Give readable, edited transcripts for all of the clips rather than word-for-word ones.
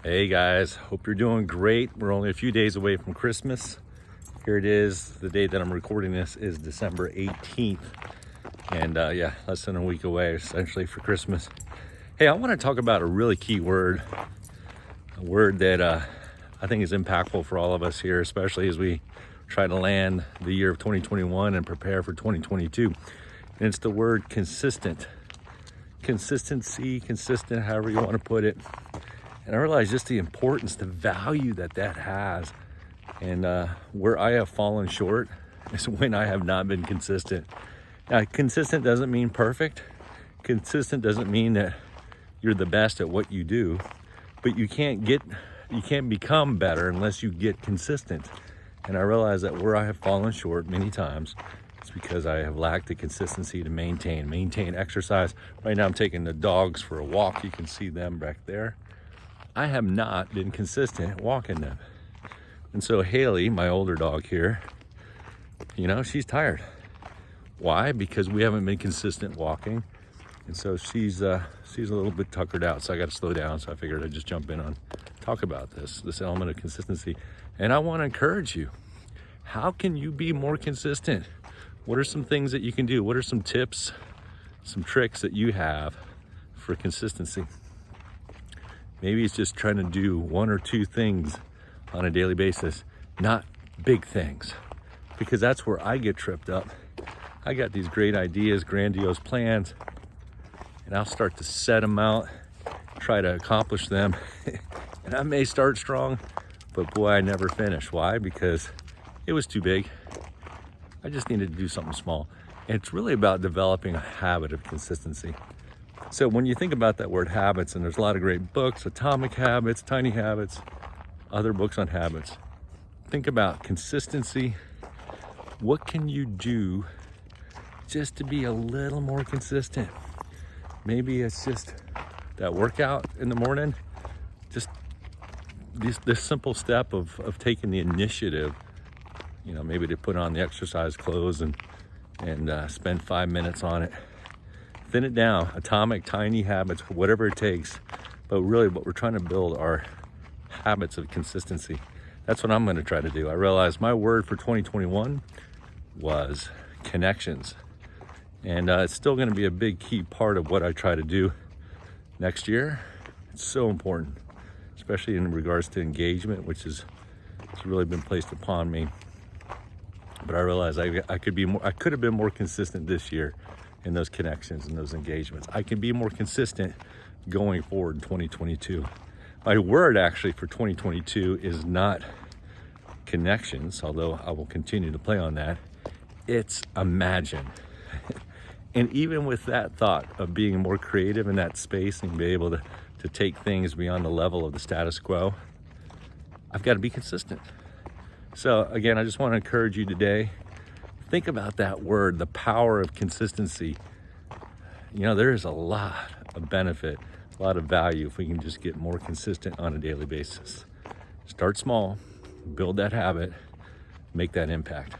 Hey guys, hope you're doing great. We're only a few days away from Christmas. Here it is. The date that I'm recording this is December 18th. And less than a week away essentially for Christmas. Hey, I want to talk about a really key word, a word that I think is impactful for all of us here, especially as we try to land the year of 2021 and prepare for 2022. And it's the word consistent. Consistency, consistent, however you want to put it. And I realize just the importance, the value that has. And where I have fallen short is when I have not been consistent. Now, consistent doesn't mean perfect. Consistent doesn't mean that you're the best at what you do. But you can't become better unless you get consistent. And I realize that where I have fallen short many times, it's because I have lacked the consistency to maintain exercise. Right now I'm taking the dogs for a walk. You can see them back there. I have not been consistent walking them. And so Haley, my older dog here, she's tired. Why? Because we haven't been consistent walking. And so she's a little bit tuckered out. So I got to slow down. So I figured I'd just jump in on talk about this element of consistency. And I want to encourage you. How can you be more consistent? What are some things that you can do? What are some tips, some tricks that you have for consistency? Maybe it's just trying to do one or two things on a daily basis, not big things, because that's where I get tripped up. I got these great ideas, grandiose plans, and I'll start to set them out, try to accomplish them. And I may start strong, but boy, I never finish. Why? Because it was too big. I just needed to do something small. And it's really about developing a habit of consistency. So when you think about that word habits, and there's a lot of great books, Atomic Habits, Tiny Habits, other books on habits. Think about consistency. What can you do just to be a little more consistent? Maybe it's just that workout in the morning. Just this simple step of taking the initiative, maybe to put on the exercise clothes and spend 5 minutes on it. Thin it down, atomic, tiny habits, whatever it takes. But really what we're trying to build are habits of consistency. That's what I'm going to try to do. I realized my word for 2021 was connections. And it's still going to be a big key part of what I try to do next year. It's so important, especially in regards to engagement, which it's really been placed upon me. But I realized I could have been more consistent this year in those connections and those engagements. I can be more consistent going forward in 2022. My word actually for 2022 is not connections, although I will continue to play on that. It's imagine. And even with that thought of being more creative in that space and be able to take things beyond the level of the status quo, I've got to be consistent. So again, I just want to encourage you today, think about that word, the power of consistency. There is a lot of benefit, a lot of value if we can just get more consistent on a daily basis. Start small, build that habit, make that impact.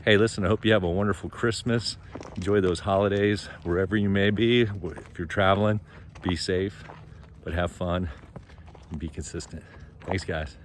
Hey, listen, I hope you have a wonderful Christmas. Enjoy those holidays wherever you may be. If you're traveling, be safe, but have fun and be consistent. Thanks, guys.